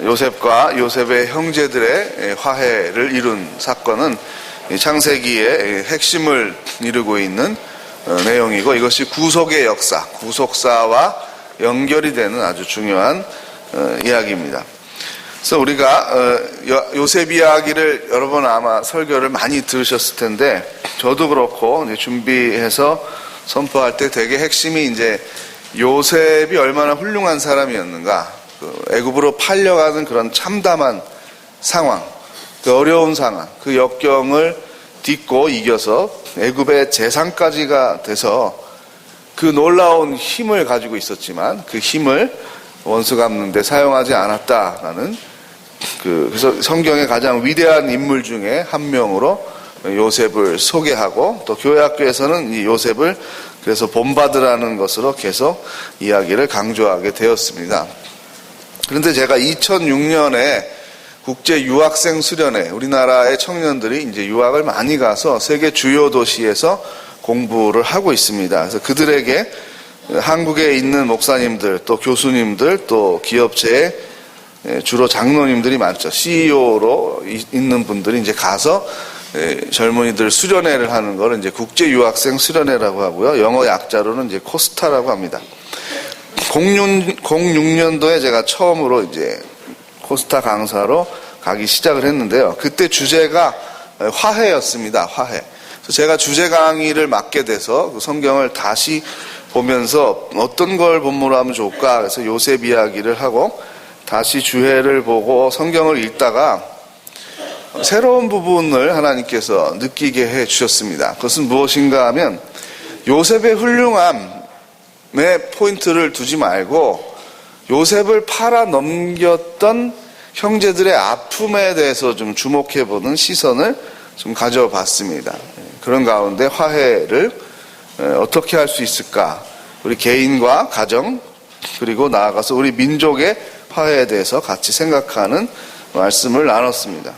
요셉과 요셉의 형제들의 화해를 이룬 사건은 창세기의 핵심을 이루고 있는 내용이고, 이것이 구속의 역사, 구속사와 연결이 되는 아주 중요한 이야기입니다. 그래서 우리가 요셉 이야기를 여러 번 아마 설교를 많이 들으셨을 텐데, 저도 그렇고 준비해서 선포할 때 되게 핵심이 이제 요셉이 얼마나 훌륭한 사람이었는가, 애굽으로 팔려가는 그런 참담한 상황, 그 어려운 상황, 그 역경을 딛고 이겨서 애굽의 재상까지가 돼서 그 놀라운 힘을 가지고 있었지만 그 힘을 원수 갚는 데 사용하지 않았다라는, 그래서 성경의 가장 위대한 인물 중에 한 명으로 요셉을 소개하고, 또 교회학교에서는 이 요셉을 그래서 본받으라는 것으로 계속 이야기를 강조하게 되었습니다. 그런데 제가 2006년에 국제 유학생 수련회, 우리나라의 청년들이 이제 유학을 많이 가서 세계 주요 도시에서 공부를 하고 있습니다. 그래서 그들에게 한국에 있는 목사님들, 또 교수님들, 또 기업체의 주로 장로님들이 많죠. CEO로 있는 분들이 이제 가서 젊은이들 수련회를 하는 걸 이제 국제 유학생 수련회라고 하고요. 영어 약자로는 이제 코스타라고 합니다. 06년도에 제가 처음으로 이제 코스타 강사로 가기 시작을 했는데요. 그때 주제가 화해였습니다. 화해. 그래서 제가 주제 강의를 맡게 돼서 그 성경을 다시 보면서 어떤 걸 본문으로 하면 좋을까, 그래서 요셉 이야기를 하고 다시 주회를 보고 성경을 읽다가 새로운 부분을 하나님께서 느끼게 해 주셨습니다. 그것은 무엇인가 하면, 요셉의 훌륭함에 포인트를 두지 말고 요셉을 팔아 넘겼던 형제들의 아픔에 대해서 좀 주목해보는 시선을 좀 가져봤습니다. 그런 가운데 화해를 어떻게 할 수 있을까, 우리 개인과 가정, 그리고 나아가서 우리 민족의 화해에 대해서 같이 생각하는 말씀을 나눴습니다.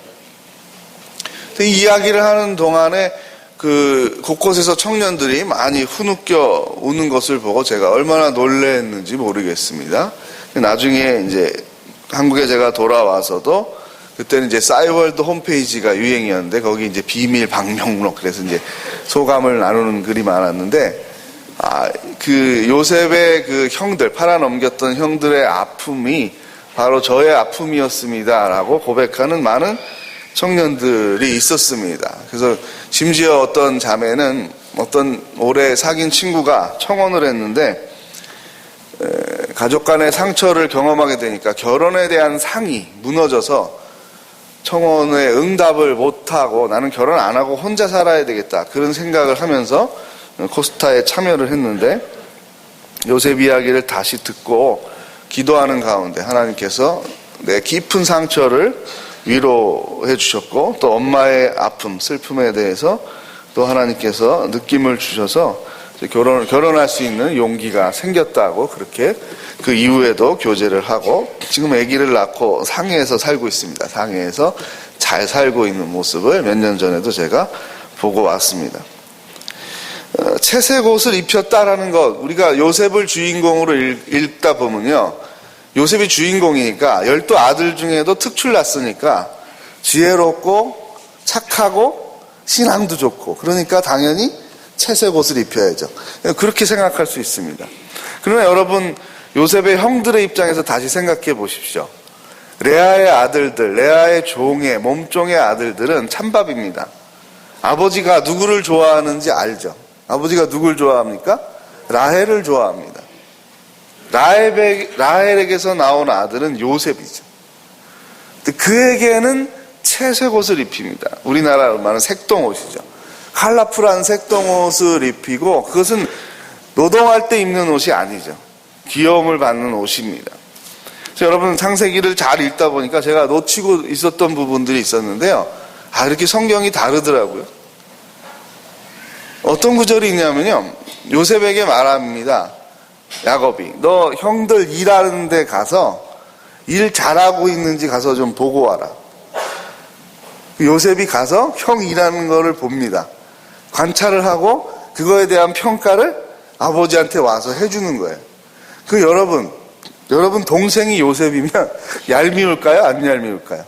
이 이야기를 하는 동안에 곳곳에서 청년들이 많이 후느껴 우는 것을 보고 제가 얼마나 놀랐는지 모르겠습니다. 나중에 이제 한국에 제가 돌아와서도, 그때는 이제 싸이월드 홈페이지가 유행이었는데 거기 이제 비밀 방명록, 그래서 이제 소감을 나누는 글이 많았는데, 그 요셉의 그 형들, 팔아넘겼던 형들의 아픔이 바로 저의 아픔이었습니다라고 고백하는 많은 청년들이 있었습니다. 그래서 심지어 어떤 자매는 어떤 오래 사귄 친구가 청혼을 했는데 가족 간의 상처를 경험하게 되니까 결혼에 대한 상이 무너져서 청혼에 응답을 못하고 나는 결혼 안 하고 혼자 살아야 되겠다, 그런 생각을 하면서 코스타에 참여를 했는데, 요셉 이야기를 다시 듣고 기도하는 가운데 하나님께서 내 깊은 상처를 위로해 주셨고, 또 엄마의 아픔, 슬픔에 대해서 또 하나님께서 느낌을 주셔서 결혼할 수 있는 용기가 생겼다고, 그렇게 그 이후에도 교제를 하고 지금 아기를 낳고 상해에서 살고 있습니다. 상해에서 잘 살고 있는 모습을 몇 년 전에도 제가 보고 왔습니다. 채색 옷을 입혔다라는 것, 우리가 요셉을 주인공으로 읽다 보면요, 요셉이 주인공이니까 12 아들 중에도 특출났으니까 지혜롭고 착하고 신앙도 좋고, 그러니까 당연히 채색 옷을 입혀야죠. 그렇게 생각할 수 있습니다. 그러나 여러분, 요셉의 형들의 입장에서 다시 생각해 보십시오. 레아의 아들들, 레아의 종의 몸종의 아들들은 찬밥입니다. 아버지가 누구를 좋아하는지 알죠. 아버지가 누굴 좋아합니까? 라헬을 좋아합니다. 라헬에게서 나온 아들은 요셉이죠. 그에게는 채색 옷을 입힙니다. 우리나라로 말하는 색동옷이죠. 컬러풀한 색동옷을 입히고, 그것은 노동할 때 입는 옷이 아니죠. 귀여움을 받는 옷입니다. 그래서 여러분, 창세기를 잘 읽다 보니까 제가 놓치고 있었던 부분들이 있었는데요. 이렇게 성경이 다르더라고요. 어떤 구절이 있냐면요, 요셉에게 말합니다. 야곱이, 너 형들 일하는 데 가서 일 잘하고 있는지 가서 좀 보고 와라. 요셉이 가서 형 일하는 거를 봅니다. 관찰을 하고 그거에 대한 평가를 아버지한테 와서 해주는 거예요. 여러분, 여러분 동생이 요셉이면 얄미울까요? 안 얄미울까요?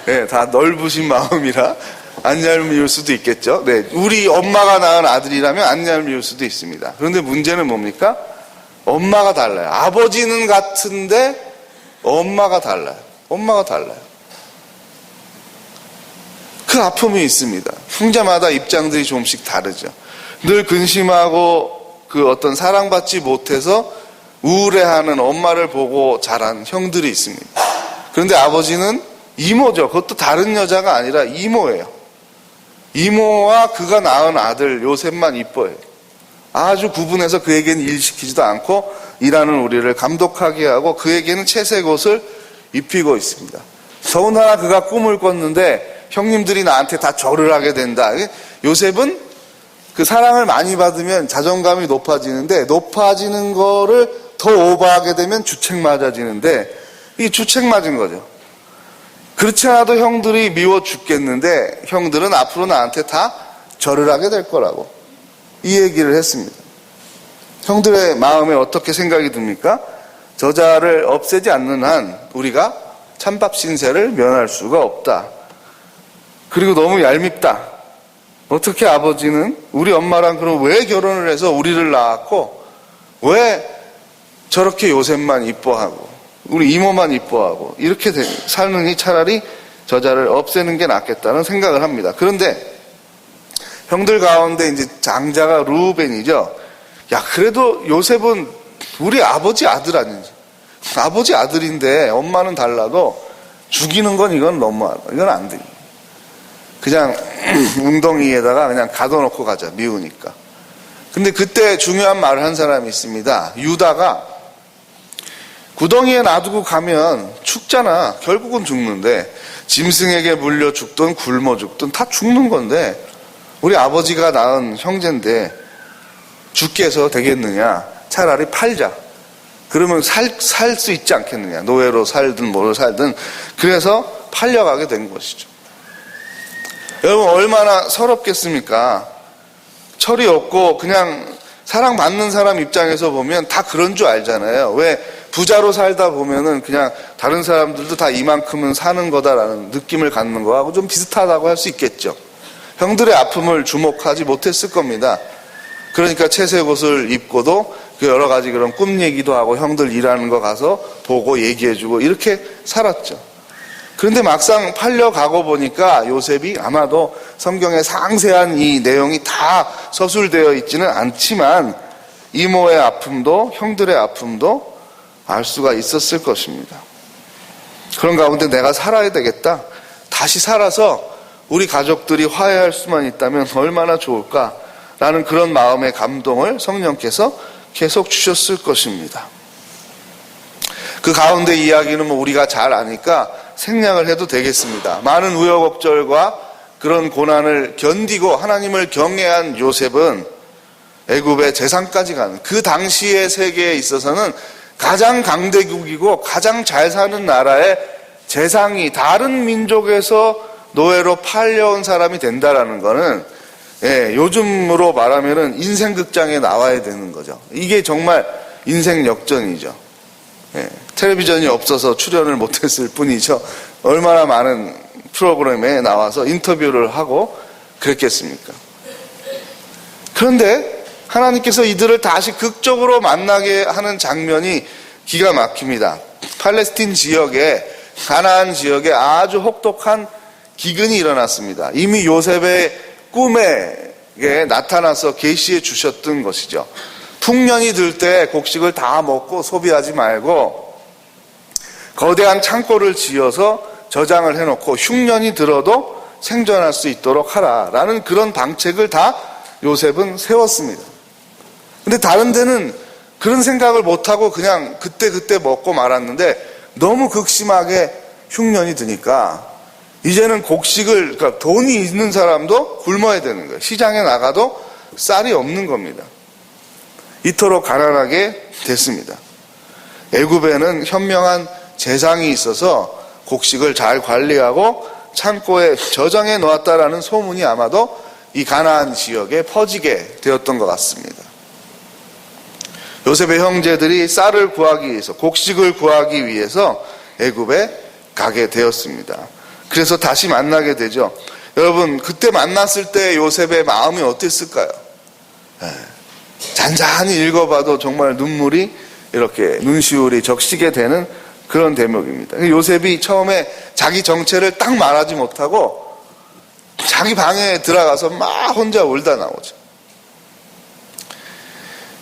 네, 다 넓으신 마음이라 안 얄미울 수도 있겠죠. 네, 우리 엄마가 낳은 아들이라면 안 얄미울 수도 있습니다. 그런데 문제는 뭡니까? 엄마가 달라요. 아버지는 같은데 엄마가 달라요. 엄마가 달라요. 그 아픔이 있습니다. 형제마다 입장들이 조금씩 다르죠. 늘 근심하고 그 어떤 사랑받지 못해서 우울해하는 엄마를 보고 자란 형들이 있습니다. 그런데 아버지는 이모죠. 그것도 다른 여자가 아니라 이모예요. 이모와 그가 낳은 아들 요셉만 이뻐해요. 아주 구분해서 그에게는 일 시키지도 않고 일하는 우리를 감독하게 하고 그에게는 채색 옷을 입히고 있습니다. 더군다나 그가 꿈을 꿨는데 형님들이 나한테 다 절을 하게 된다. 요셉은 그 사랑을 많이 받으면 자존감이 높아지는데 높아지는 거를 더 오버하게 되면 주책 맞아지는데 이 주책 맞은 거죠. 그렇지 않아도 형들이 미워 죽겠는데 형들은 앞으로 나한테 다 절을 하게 될 거라고 이 얘기를 했습니다. 형들의 마음에 어떻게 생각이 듭니까? 저자를 없애지 않는 한 우리가 찬밥 신세를 면할 수가 없다. 그리고 너무 얄밉다. 어떻게 아버지는 우리 엄마랑 그럼 왜 결혼을 해서 우리를 낳았고 왜 저렇게 요셉만 이뻐하고 우리 이모만 이뻐하고 이렇게 살느니 차라리 저자를 없애는 게 낫겠다는 생각을 합니다. 그런데 형들 가운데 이제 장자가 루벤이죠. 야, 그래도 요셉은 우리 아버지 아들 아닌지. 아버지 아들인데 엄마는 달라도 죽이는 건 이건 너무하다. 이건 안 돼. 그냥 웅덩이에다가 그냥 가둬놓고 가자. 미우니까. 근데 그때 중요한 말을 한 사람이 있습니다. 유다가 구덩이에 놔두고 가면 죽잖아. 결국은 죽는데 짐승에게 물려 죽든 굶어 죽든 다 죽는 건데 우리 아버지가 낳은 형제인데 죽게 해서 되겠느냐. 차라리 팔자. 그러면 살 수 있지 않겠느냐. 노예로 살든 뭐로 살든. 그래서 팔려가게 된 것이죠. 여러분 얼마나 서럽겠습니까? 철이 없고 그냥 사랑받는 사람 입장에서 보면 다 그런 줄 알잖아요. 왜 부자로 살다 보면은 그냥 다른 사람들도 다 이만큼은 사는 거다라는 느낌을 갖는 거하고 좀 비슷하다고 할 수 있겠죠. 형들의 아픔을 주목하지 못했을 겁니다. 그러니까 채색 옷을 입고도 그 여러 가지 그런 꿈 얘기도 하고 형들 일하는 거 가서 보고 얘기해주고 이렇게 살았죠. 그런데 막상 팔려가고 보니까 요셉이 아마도 성경에 상세한 이 내용이 다 서술되어 있지는 않지만 이모의 아픔도 형들의 아픔도 알 수가 있었을 것입니다. 그런 가운데 내가 살아야 되겠다. 다시 살아서 우리 가족들이 화해할 수만 있다면 얼마나 좋을까라는 그런 마음의 감동을 성령께서 계속 주셨을 것입니다. 그 가운데 이야기는 뭐 우리가 잘 아니까 생략을 해도 되겠습니다. 많은 우여곡절과 그런 고난을 견디고 하나님을 경외한 요셉은 애굽의 재상까지 가는 그 당시의 세계에 있어서는 가장 강대국이고 가장 잘 사는 나라의 재상이 다른 민족에서 노예로 팔려온 사람이 된다라는 거는 요즘으로 말하면은 인생 극장에 나와야 되는 거죠. 이게 정말 인생 역전이죠. 텔레비전이 없어서 출연을 못했을 뿐이죠. 얼마나 많은 프로그램에 나와서 인터뷰를 하고 그랬겠습니까? 그런데 하나님께서 이들을 다시 극적으로 만나게 하는 장면이 기가 막힙니다. 팔레스틴 지역에 가나안 지역에 아주 혹독한 기근이 일어났습니다. 이미 요셉의 꿈에 나타나서 계시해 주셨던 것이죠. 풍년이 들 때 곡식을 다 먹고 소비하지 말고 거대한 창고를 지어서 저장을 해놓고 흉년이 들어도 생존할 수 있도록 하라라는 그런 방책을 다 요셉은 세웠습니다. 근데 다른 데는 그런 생각을 못하고 그냥 그때 먹고 말았는데 너무 극심하게 흉년이 드니까 이제는 곡식을, 그러니까 돈이 있는 사람도 굶어야 되는 거예요. 시장에 나가도 쌀이 없는 겁니다. 이토록 가난하게 됐습니다. 애굽에는 현명한 재상이 있어서 곡식을 잘 관리하고 창고에 저장해 놓았다라는 소문이 아마도 이 가나안 지역에 퍼지게 되었던 것 같습니다. 요셉의 형제들이 쌀을 구하기 위해서, 곡식을 구하기 위해서 애굽에 가게 되었습니다. 그래서 다시 만나게 되죠. 여러분, 그때 만났을 때 요셉의 마음이 어땠을까요? 잔잔히 읽어봐도 정말 눈물이 이렇게 눈시울이 적시게 되는 그런 대목입니다. 요셉이 처음에 자기 정체를 딱 말하지 못하고 자기 방에 들어가서 막 혼자 울다 나오죠.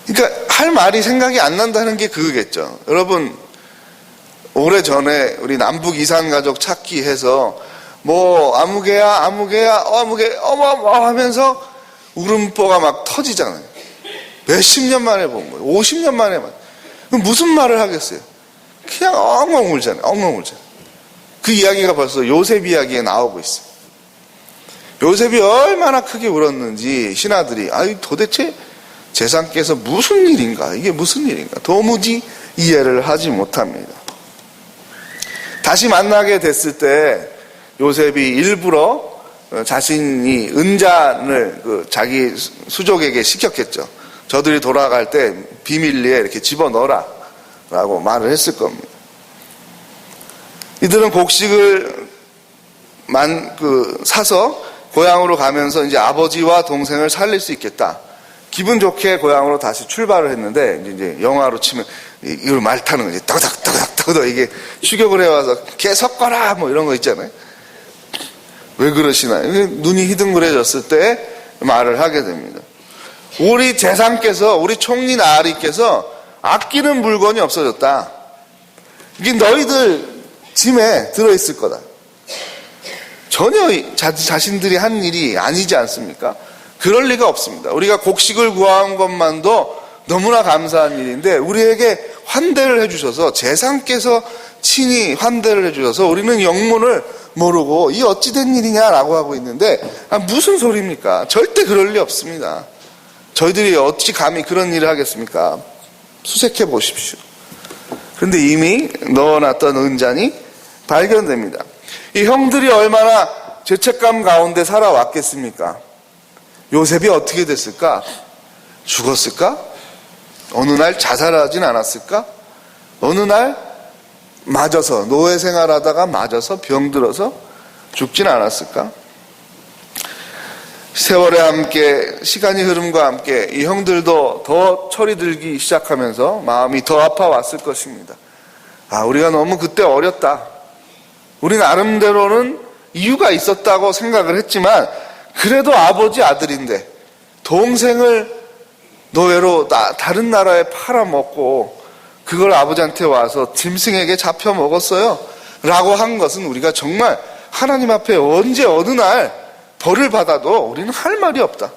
그러니까 할 말이 생각이 안 난다는 게 그거겠죠. 여러분, 오래전에 우리 남북 이산 가족 찾기 해서 뭐 아무개야 아무개 어머 하면서 울음보가 막 터지잖아요. 몇십 년 만에 본 거예요. 50년 만에 그럼 무슨 말을 하겠어요? 그냥 엉엉 울잖아요. 엉엉 울잖아요. 그 이야기가 벌써 요셉 이야기에 나오고 있어요. 요셉이 얼마나 크게 울었는지 신하들이 도대체 재상께서 무슨 일인가, 이게 무슨 일인가 도무지 이해를 하지 못합니다. 다시 만나게 됐을 때 요셉이 일부러 자신이 은잔을 자기 수족에게 시켰겠죠. 저들이 돌아갈 때 비밀리에 이렇게 집어넣어라 라고 말을 했을 겁니다. 이들은 곡식을 사서 고향으로 가면서 이제 아버지와 동생을 살릴 수 있겠다. 기분 좋게 고향으로 다시 출발을 했는데, 이제 영화로 치면 이걸 말 타는 거지. 떠덕 이게 추격을 해와서 개 섞어라 뭐 이런 거 있잖아요. 왜 그러시나요? 눈이 희둥그레졌을 때 말을 하게 됩니다. 우리 재상께서, 우리 총리 나으리께서 아끼는 물건이 없어졌다. 이게 너희들 짐에 들어있을 거다. 전혀 자신들이 한 일이 아니지 않습니까? 그럴 리가 없습니다. 우리가 곡식을 구한 것만도 너무나 감사한 일인데 우리에게 환대를 해주셔서, 재상께서 친히 환대를 해주셔서 우리는 영문을 모르고 이 어찌 된 일이냐라고 하고 있는데, 무슨 소리입니까? 절대 그럴 리 없습니다. 저희들이 어찌 감히 그런 일을 하겠습니까? 수색해 보십시오. 그런데 이미 넣어놨던 은잔이 발견됩니다. 이 형들이 얼마나 죄책감 가운데 살아왔겠습니까? 요셉이 어떻게 됐을까? 죽었을까? 어느 날 자살하진 않았을까? 어느 날 맞아서, 노예 생활하다가 맞아서 병들어서 죽진 않았을까? 세월에 함께, 시간이 흐름과 함께 이 형들도 더 철이 들기 시작하면서 마음이 더 아파왔을 것입니다. 우리가 너무 그때 어렸다. 우리 나름대로는 이유가 있었다고 생각을 했지만 그래도 아버지 아들인데 동생을 노예로 다른 나라에 팔아먹고 그걸 아버지한테 와서 짐승에게 잡혀 먹었어요 라고 한 것은 우리가 정말 하나님 앞에 언제 어느 날 벌을 받아도 우리는 할 말이 없다.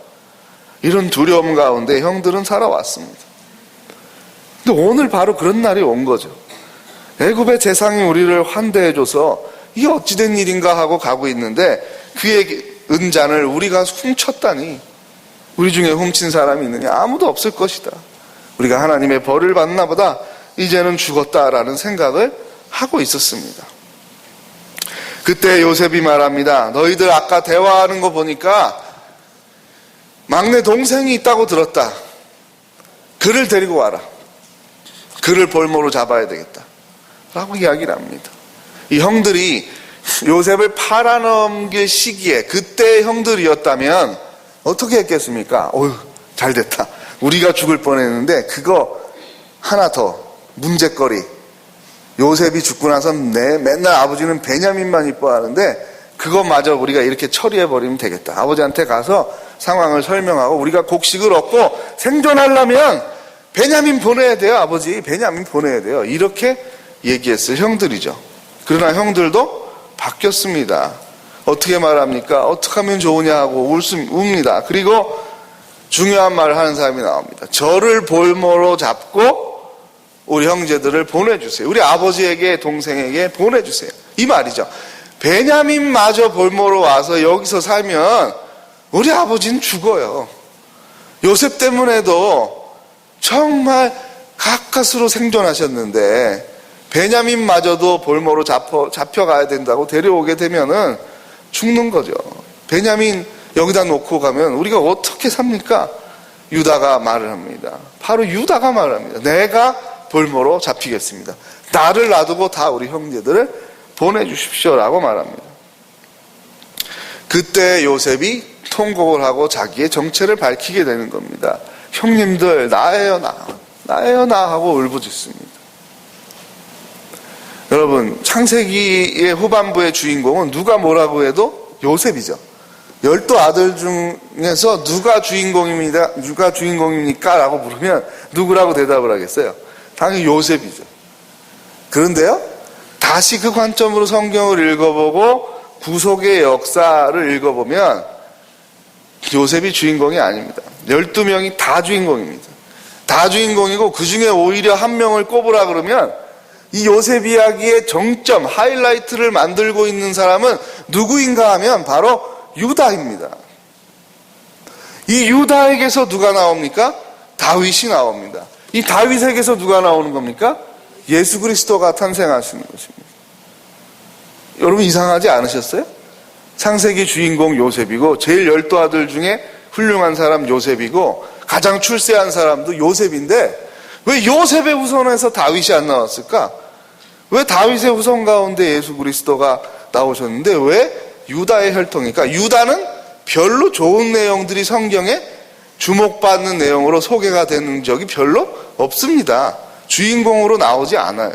이런 두려움 가운데 형들은 살아왔습니다. 근데 오늘 바로 그런 날이 온 거죠. 애굽의 재상이 우리를 환대해줘서 이게 어찌된 일인가 하고 가고 있는데 그의 은잔을 우리가 훔쳤다니, 우리 중에 훔친 사람이 있느냐? 아무도 없을 것이다. 우리가 하나님의 벌을 받나 보다, 이제는 죽었다라는 생각을 하고 있었습니다. 그때 요셉이 말합니다. 너희들 아까 대화하는 거 보니까 막내 동생이 있다고 들었다. 그를 데리고 와라. 그를 볼모로 잡아야 되겠다 라고 이야기를 합니다. 이 형들이 요셉을 팔아넘길 시기에 그때의 형들이었다면 어떻게 했겠습니까? 어휴, 잘 됐다. 우리가 죽을 뻔했는데 그거 하나 더 문제거리. 요셉이 죽고 나서 맨날 아버지는 베냐민만 이뻐하는데 그것마저 우리가 이렇게 처리해버리면 되겠다. 아버지한테 가서 상황을 설명하고 우리가 곡식을 얻고 생존하려면 베냐민 보내야 돼요. 아버지 베냐민 보내야 돼요. 이렇게 얘기했을 형들이죠. 그러나 형들도 바뀌었습니다. 어떻게 말합니까? 어떻게 하면 좋으냐 하고 웁니다. 그리고 중요한 말을 하는 사람이 나옵니다. 저를 볼모로 잡고 우리 형제들을 보내주세요. 우리 아버지에게, 동생에게 보내주세요. 이 말이죠. 베냐민마저 볼모로 와서 여기서 살면 우리 아버지는 죽어요. 요셉 때문에도 정말 가까스로 생존하셨는데 베냐민마저도 볼모로 잡혀가야 된다고 데려오게 되면은 죽는 거죠. 베냐민 여기다 놓고 가면 우리가 어떻게 삽니까? 유다가 말을 합니다. 바로 유다가 말을 합니다. 내가 볼모로 잡히겠습니다. 나를 놔두고 다 우리 형제들을 보내주십시오라고 말합니다. 그때 요셉이 통곡을 하고 자기의 정체를 밝히게 되는 겁니다. 형님들, 나예요, 나예요, 나 하고 울부짖습니다. 여러분, 창세기의 후반부의 주인공은 누가 뭐라고 해도 요셉이죠. 12 아들 중에서 누가 주인공입니까? 라고 물으면 누구라고 대답을 하겠어요? 당연히 요셉이죠. 그런데요, 다시 그 관점으로 성경을 읽어보고 구속의 역사를 읽어보면 요셉이 주인공이 아닙니다. 12명이 다 주인공입니다. 다 주인공이고 그 중에 오히려 한 명을 꼽으라 그러면 이 요셉 이야기의 정점, 하이라이트를 만들고 있는 사람은 누구인가 하면 바로 유다입니다. 이 유다에게서 누가 나옵니까? 다윗이 나옵니다. 이 다윗에게서 누가 나오는 겁니까? 예수 그리스도가 탄생하시는 것입니다. 여러분 이상하지 않으셨어요? 창세기 주인공 요셉이고 제일 12 아들 중에 훌륭한 사람 요셉이고 가장 출세한 사람도 요셉인데 왜 요셉의 후손에서 다윗이 안 나왔을까? 왜 다윗의 후손 가운데 예수 그리스도가 나오셨는데 왜 유다의 혈통이니까? 유다는 별로 좋은 내용들이 성경에 주목받는 내용으로 소개가 되는 적이 별로 없습니다. 주인공으로 나오지 않아요.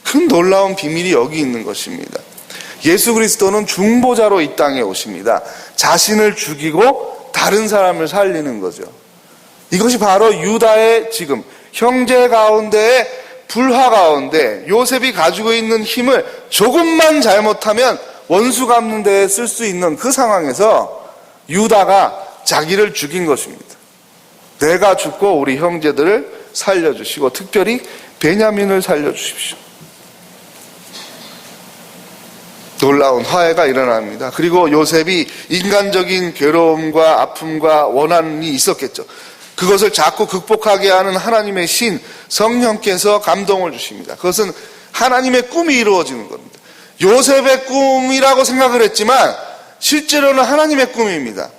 큰 놀라운 비밀이 여기 있는 것입니다. 예수 그리스도는 중보자로 이 땅에 오십니다. 자신을 죽이고 다른 사람을 살리는 거죠. 이것이 바로 유다의 지금 형제 가운데의 불화 가운데 요셉이 가지고 있는 힘을 조금만 잘못하면 원수 갚는 데에 쓸 수 있는 그 상황에서 유다가 자기를 죽인 것입니다. 내가 죽고 우리 형제들을 살려주시고 특별히 베냐민을 살려주십시오. 놀라운 화해가 일어납니다. 그리고 요셉이 인간적인 괴로움과 아픔과 원한이 있었겠죠. 그것을 자꾸 극복하게 하는 하나님의 신 성령께서 감동을 주십니다. 그것은 하나님의 꿈이 이루어지는 겁니다. 요셉의 꿈이라고 생각을 했지만 실제로는 하나님의 꿈입니다.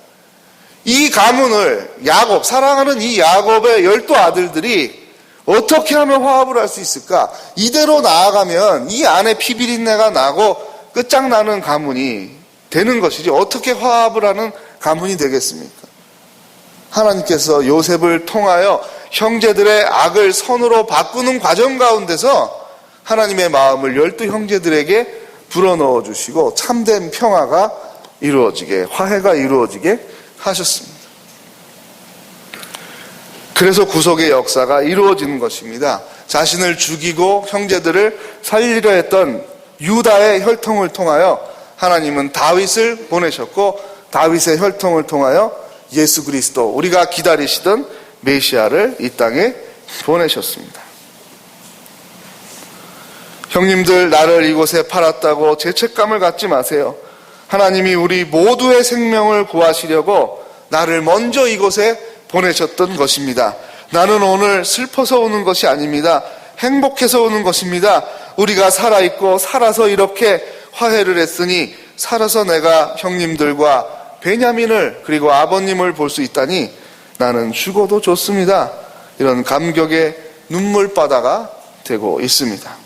이 가문을 야곱, 사랑하는 이 야곱의 12 아들들이 어떻게 하면 화합을 할 수 있을까? 이대로 나아가면 이 안에 피비린내가 나고 끝장나는 가문이 되는 것이지 어떻게 화합을 하는 가문이 되겠습니까? 하나님께서 요셉을 통하여 형제들의 악을 선으로 바꾸는 과정 가운데서 하나님의 마음을 12 형제들에게 불어넣어 주시고 참된 평화가 이루어지게, 화해가 이루어지게 하셨습니다. 그래서 구속의 역사가 이루어지는 것입니다. 자신을 죽이고 형제들을 살리려 했던 유다의 혈통을 통하여 하나님은 다윗을 보내셨고 다윗의 혈통을 통하여 예수 그리스도, 우리가 기다리시던 메시아를 이 땅에 보내셨습니다. 형님들, 나를 이곳에 팔았다고 죄책감을 갖지 마세요. 하나님이 우리 모두의 생명을 구하시려고 나를 먼저 이곳에 보내셨던 것입니다. 나는 오늘 슬퍼서 오는 것이 아닙니다. 행복해서 오는 것입니다. 우리가 살아있고 살아서 이렇게 화해를 했으니 살아서 내가 형님들과 베냐민을 그리고 아버님을 볼 수 있다니 나는 죽어도 좋습니다. 이런 감격의 눈물바다가 되고 있습니다.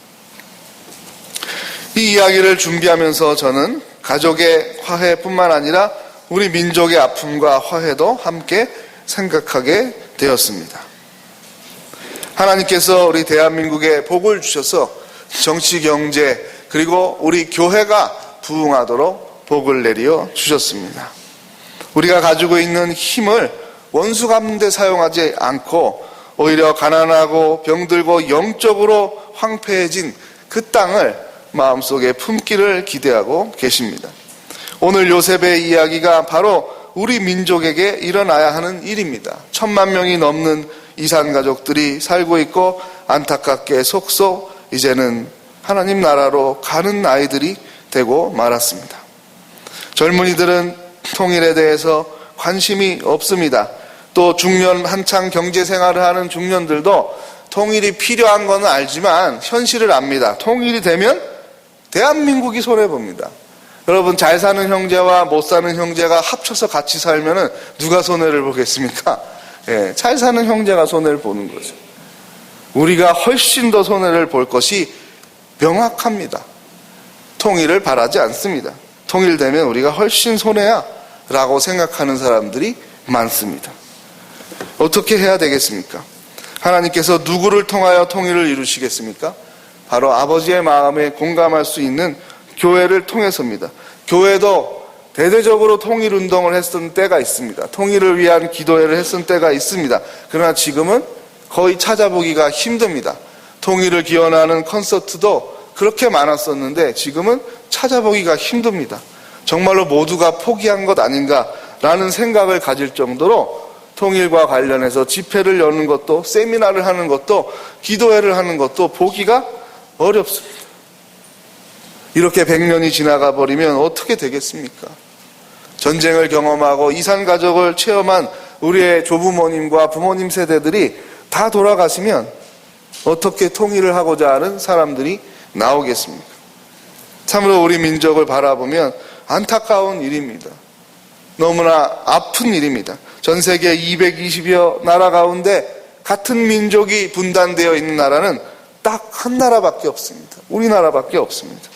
이 이야기를 준비하면서 저는 가족의 화해뿐만 아니라 우리 민족의 아픔과 화해도 함께 생각하게 되었습니다. 하나님께서 우리 대한민국에 복을 주셔서 정치, 경제 그리고 우리 교회가 부흥하도록 복을 내려 주셨습니다. 우리가 가지고 있는 힘을 원수 갚는 데 사용하지 않고 오히려 가난하고 병들고 영적으로 황폐해진 그 땅을 마음속에 품기를 기대하고 계십니다. 오늘 요셉의 이야기가 바로 우리 민족에게 일어나야 하는 일입니다. 1000만 명이 넘는 이산 가족들이 살고 있고 안타깝게 속속 이제는 하나님 나라로 가는 아이들이 되고 말았습니다. 젊은이들은 통일에 대해서 관심이 없습니다. 또 중년 한창 경제생활을 하는 중년들도 통일이 필요한 건 알지만 현실을 압니다. 통일이 되면 대한민국이 손해봅니다. 여러분, 잘 사는 형제와 못 사는 형제가 합쳐서 같이 살면 누가 손해를 보겠습니까? 잘 사는 형제가 손해를 보는 거죠. 우리가 훨씬 더 손해를 볼 것이 명확합니다. 통일을 바라지 않습니다. 통일되면 우리가 훨씬 손해야 라고 생각하는 사람들이 많습니다. 어떻게 해야 되겠습니까? 하나님께서 누구를 통하여 통일을 이루시겠습니까? 바로 아버지의 마음에 공감할 수 있는 교회를 통해서입니다. 교회도 대대적으로 통일운동을 했던 때가 있습니다. 통일을 위한 기도회를 했던 때가 있습니다. 그러나 지금은 거의 찾아보기가 힘듭니다. 통일을 기원하는 콘서트도 그렇게 많았었는데 지금은 찾아보기가 힘듭니다. 정말로 모두가 포기한 것 아닌가라는 생각을 가질 정도로 통일과 관련해서 집회를 여는 것도, 세미나를 하는 것도, 기도회를 하는 것도 보기가 어렵습니다. 이렇게 100년이 지나가 버리면 어떻게 되겠습니까? 전쟁을 경험하고 이산가족을 체험한 우리의 조부모님과 부모님 세대들이 다 돌아가시면 어떻게 통일을 하고자 하는 사람들이 나오겠습니까? 참으로 우리 민족을 바라보면 안타까운 일입니다. 너무나 아픈 일입니다. 전 세계 220여 나라 가운데 같은 민족이 분단되어 있는 나라는 딱 한 나라밖에 없습니다. 우리나라밖에 없습니다.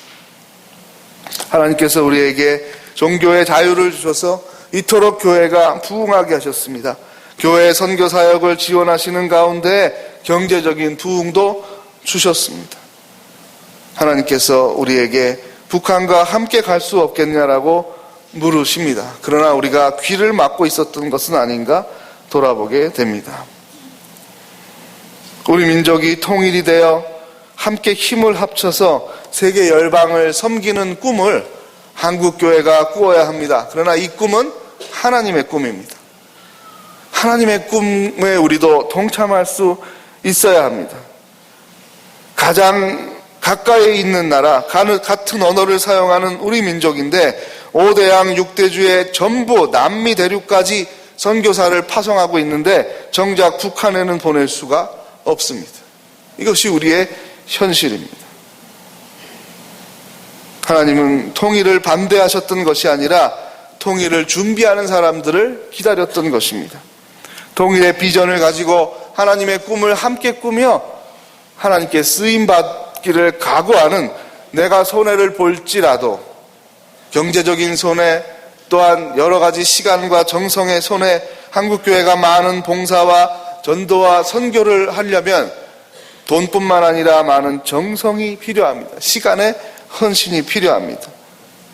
하나님께서 우리에게 종교의 자유를 주셔서 이토록 교회가 부흥하게 하셨습니다. 교회의 선교 사역을 지원하시는 가운데 경제적인 부흥도 주셨습니다. 하나님께서 우리에게 북한과 함께 갈 수 없겠냐라고 물으십니다. 그러나 우리가 귀를 막고 있었던 것은 아닌가 돌아보게 됩니다. 우리 민족이 통일이 되어 함께 힘을 합쳐서 세계 열방을 섬기는 꿈을 한국교회가 꾸어야 합니다. 그러나 이 꿈은 하나님의 꿈입니다. 하나님의 꿈에 우리도 동참할 수 있어야 합니다. 가장 가까이 있는 나라, 같은 언어를 사용하는 우리 민족인데 5대양 6대주의 전부 남미 대륙까지 선교사를 파송하고 있는데 정작 북한에는 보낼 수가 없습니다. 이것이 우리의 현실입니다. 하나님은 통일을 반대하셨던 것이 아니라 통일을 준비하는 사람들을 기다렸던 것입니다. 통일의 비전을 가지고 하나님의 꿈을 함께 꾸며 하나님께 쓰임받기를 각오하는, 내가 손해를 볼지라도 경제적인 손해, 또한 여러 가지 시간과 정성의 손해, 한국교회가 많은 봉사와 전도와 선교를 하려면 돈뿐만 아니라 많은 정성이 필요합니다. 시간의 헌신이 필요합니다.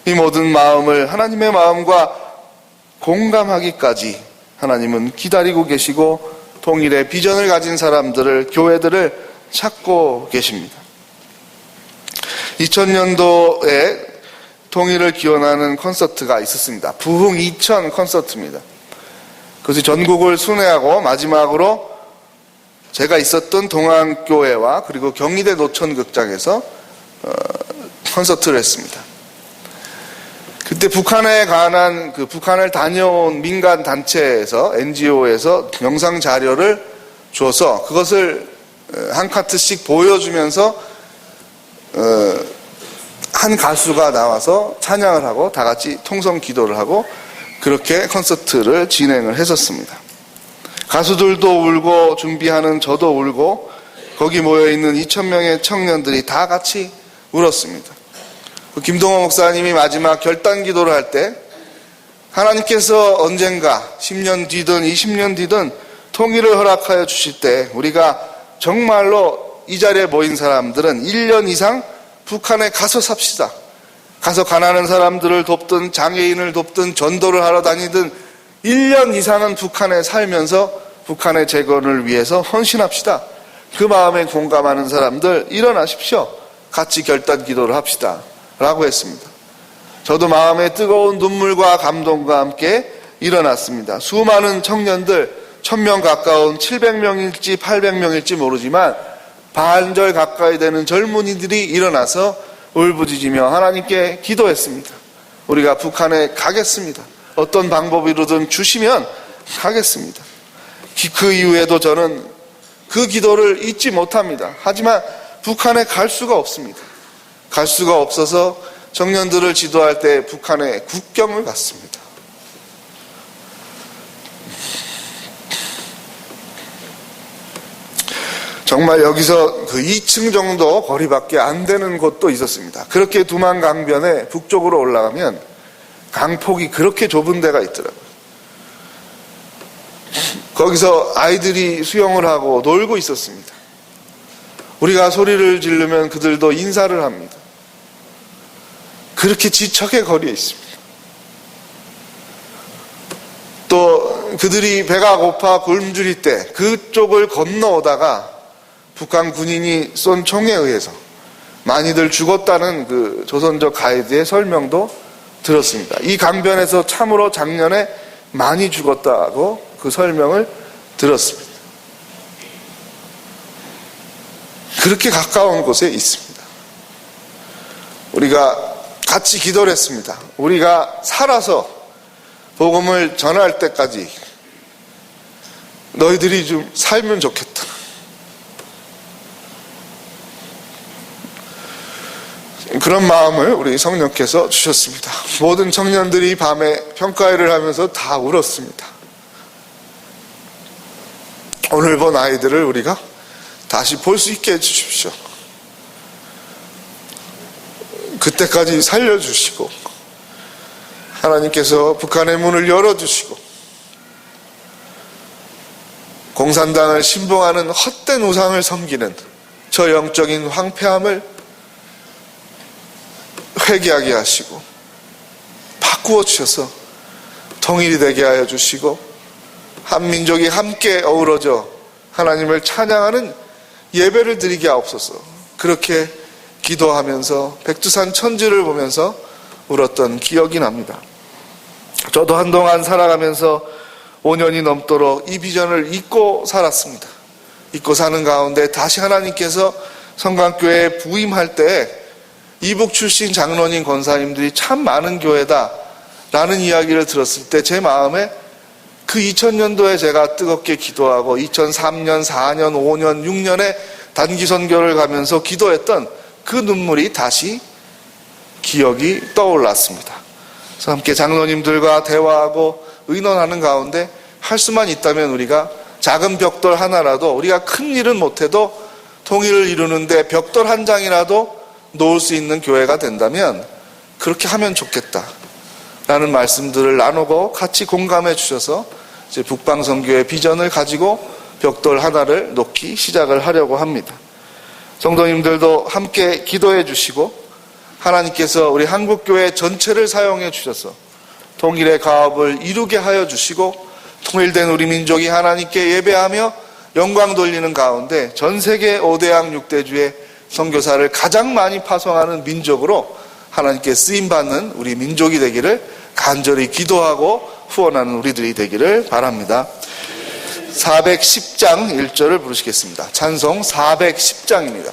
이 모든 마음을 하나님의 마음과 공감하기까지 하나님은 기다리고 계시고 통일의 비전을 가진 사람들을, 교회들을 찾고 계십니다. 2000년도에 통일을 기원하는 콘서트가 있었습니다. 부흥 2000 콘서트입니다. 그것이 전국을 순회하고 마지막으로 제가 있었던 동안교회와 그리고 경희대 노천극장에서 콘서트를 했습니다. 그때 북한에 관한 북한을 다녀온 민간 단체에서, NGO에서 영상 자료를 줘서 그것을 한 카트씩 보여주면서 한 가수가 나와서 찬양을 하고 다 같이 통성 기도를 하고 그렇게 콘서트를 진행을 했었습니다. 가수들도 울고 준비하는 저도 울고 거기 모여있는 2000명의 청년들이 다 같이 울었습니다. 김동호 목사님이 마지막 결단 기도를 할 때 하나님께서 언젠가 10년 뒤든 20년 뒤든 통일을 허락하여 주실 때 우리가 정말로 이 자리에 모인 사람들은 1년 이상 북한에 가서 삽시다. 가서 가난한 사람들을 돕든 장애인을 돕든 전도를 하러 다니든 1년 이상은 북한에 살면서 북한의 재건을 위해서 헌신합시다. 그 마음에 공감하는 사람들 일어나십시오. 같이 결단 기도를 합시다. 라고 했습니다. 저도 마음에 뜨거운 눈물과 감동과 함께 일어났습니다. 수많은 청년들, 1000명 가까운 700명일지 800명일지 모르지만 반절 가까이 되는 젊은이들이 일어나서 울부짖으며 하나님께 기도했습니다. 우리가 북한에 가겠습니다. 어떤 방법으로든 주시면 가겠습니다. 그 이후에도 저는 그 기도를 잊지 못합니다. 하지만 북한에 갈 수가 없습니다. 갈 수가 없어서 청년들을 지도할 때 북한의 국경을 갔습니다. 정말 여기서 그 2층 정도 거리밖에 안 되는 곳도 있었습니다. 그렇게 두만 강변에 북쪽으로 올라가면 강폭이 그렇게 좁은 데가 있더라고요. 거기서 아이들이 수영을 하고 놀고 있었습니다. 우리가 소리를 지르면 그들도 인사를 합니다. 그렇게 지척의 거리에 있습니다. 또 그들이 배가 고파 굶주릴 때 그쪽을 건너오다가 북한 군인이 쏜 총에 의해서 많이들 죽었다는 그 조선족 가이드의 설명도 들었습니다. 이 강변에서 참으로 작년에 많이 죽었다고 그 설명을 들었습니다. 그렇게 가까운 곳에 있습니다. 우리가 같이 기도를 했습니다. 우리가 살아서 복음을 전할 때까지 너희들이 좀 살면 좋겠다. 그런 마음을 우리 성령께서 주셨습니다. 모든 청년들이 밤에 평가회를 하면서 다 울었습니다. 오늘 본 아이들을 우리가 다시 볼 수 있게 해주십시오. 그때까지 살려주시고 하나님께서 북한의 문을 열어주시고 공산당을 신봉하는 헛된 우상을 섬기는 저 영적인 황폐함을 회개하게 하시고 바꾸어 주셔서 통일이 되게 하여 주시고 한민족이 함께 어우러져 하나님을 찬양하는 예배를 드리게 하옵소서. 그렇게 기도하면서 백두산 천지를 보면서 울었던 기억이 납니다. 저도 한동안 살아가면서 5년이 넘도록 이 비전을 잊고 살았습니다. 잊고 사는 가운데 다시 하나님께서 성광교회에 부임할 때 이북 출신 장로님 권사님들이 참 많은 교회다 라는 이야기를 들었을 때 제 마음에 그 2000년도에 제가 뜨겁게 기도하고 2003년, 4년, 5년, 6년에 단기 선교를 가면서 기도했던 그 눈물이 다시 기억이 떠올랐습니다. 그래서 함께 장로님들과 대화하고 의논하는 가운데 할 수만 있다면 우리가 작은 벽돌 하나라도 우리가 큰 일은 못해도 통일을 이루는데 벽돌 한 장이라도 놓을 수 있는 교회가 된다면 그렇게 하면 좋겠다라는 말씀들을 나누고 같이 공감해 주셔서 이제 북방선교의 비전을 가지고 벽돌 하나를 놓기 시작을 하려고 합니다. 성도님들도 함께 기도해 주시고 하나님께서 우리 한국교회 전체를 사용해 주셔서 통일의 가업을 이루게 하여 주시고 통일된 우리 민족이 하나님께 예배하며 영광 돌리는 가운데 전 세계 5대양 6대주의 선교사를 가장 많이 파송하는 민족으로 하나님께 쓰임받는 우리 민족이 되기를 간절히 기도하고 후원하는 우리들이 되기를 바랍니다. 410장 1절을 부르시겠습니다. 찬송 410장입니다.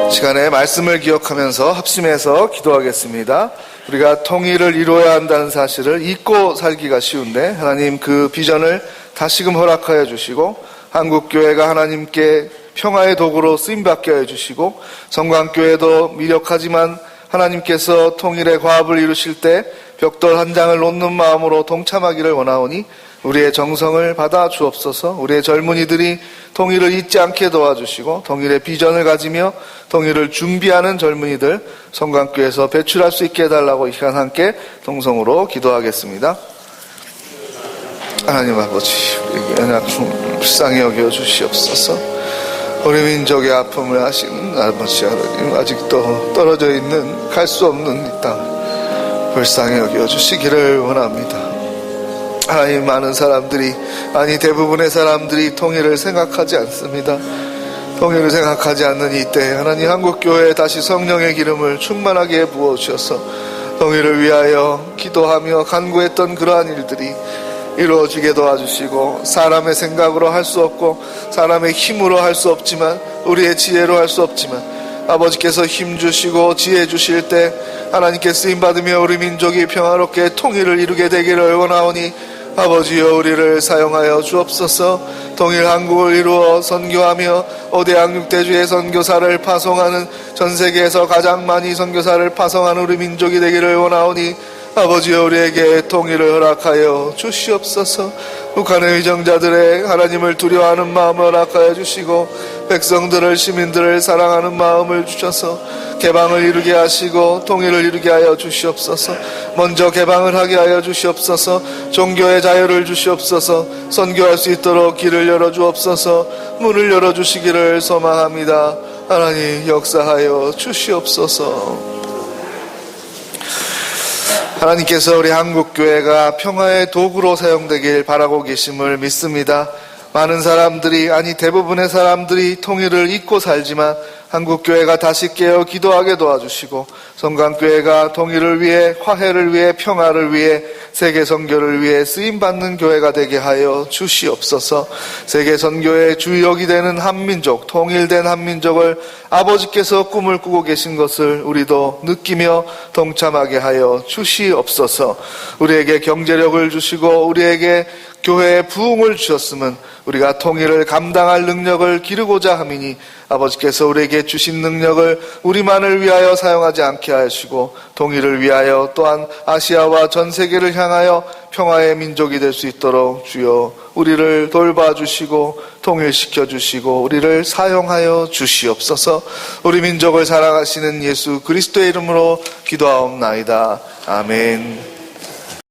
시간에 말씀을 기억하면서 합심해서 기도하겠습니다. 우리가 통일을 이루어야 한다는 사실을 잊고 살기가 쉬운데 하나님 그 비전을 다시금 허락하여 주시고 한국교회가 하나님께 평화의 도구로 쓰임받게 하여 주시고 성광교회도 미력하지만 하나님께서 통일의 과업을 이루실 때 벽돌 한 장을 놓는 마음으로 동참하기를 원하오니 우리의 정성을 받아 주옵소서. 우리의 젊은이들이 통일을 잊지 않게 도와주시고 통일의 비전을 가지며 통일을 준비하는 젊은이들 성강교회에서 배출할 수 있게 해달라고 이 시간 함께 동성으로 기도하겠습니다. 하나님 아버지, 우리에게 연약함을 불쌍히 여겨 주시옵소서. 우리 민족의 아픔을 아시는 아버지 하나님, 아직도 떨어져 있는 갈 수 없는 이 땅을 불쌍히 여겨 주시기를 원합니다. 하나님, 많은 사람들이, 아니 대부분의 사람들이 통일을 생각하지 않습니다. 통일을 생각하지 않는 이때 하나님, 한국교회에 다시 성령의 기름을 충만하게 부어주셔서 통일을 위하여 기도하며 간구했던 그러한 일들이 이루어지게 도와주시고, 사람의 생각으로 할 수 없고 사람의 힘으로 할 수 없지만, 우리의 지혜로 할 수 없지만 아버지께서 힘 주시고 지혜 주실 때 하나님께 쓰임받으며 우리 민족이 평화롭게 통일을 이루게 되기를 원하오니 아버지여, 우리를 사용하여 주옵소서. 통일 한국을 이루어 선교하며 5대 양육대주의 선교사를 파송하는, 전 세계에서 가장 많이 선교사를 파송하는 우리 민족이 되기를 원하오니 아버지여, 우리에게 통일을 허락하여 주시옵소서. 북한의 위정자들의 하나님을 두려워하는 마음을 허락하여 주시고, 백성들을, 시민들을 사랑하는 마음을 주셔서 개방을 이루게 하시고 통일을 이루게 하여 주시옵소서. 먼저 개방을 하게 하여 주시옵소서. 종교의 자유를 주시옵소서. 선교할 수 있도록 길을 열어주옵소서. 문을 열어주시기를 소망합니다. 하나님, 역사하여 주시옵소서. 하나님께서 우리 한국교회가 평화의 도구로 사용되길 바라고 계심을 믿습니다. 많은 사람들이, 아니 대부분의 사람들이 통일을 잊고 살지만 한국교회가 다시 깨어 기도하게 도와주시고, 성강교회가 통일을 위해, 화해를 위해, 평화를 위해, 세계선교를 위해 쓰임받는 교회가 되게 하여 주시옵소서. 세계선교의 주역이 되는 한민족, 통일된 한민족을 아버지께서 꿈을 꾸고 계신 것을 우리도 느끼며 동참하게 하여 주시옵소서. 우리에게 경제력을 주시고 우리에게 교회의 부흥을 주셨으면 우리가 통일을 감당할 능력을 기르고자 함이니 아버지께서 우리에게 주신 능력을 우리만을 위하여 사용하지 않게 하시고 통일을 위하여, 또한 아시아와 전 세계를 향하여 평화의 민족이 될 수 있도록 주여 우리를 돌봐주시고 통일시켜 주시고 우리를 사용하여 주시옵소서. 우리 민족을 사랑하시는 예수 그리스도의 이름으로 기도하옵나이다. 아멘.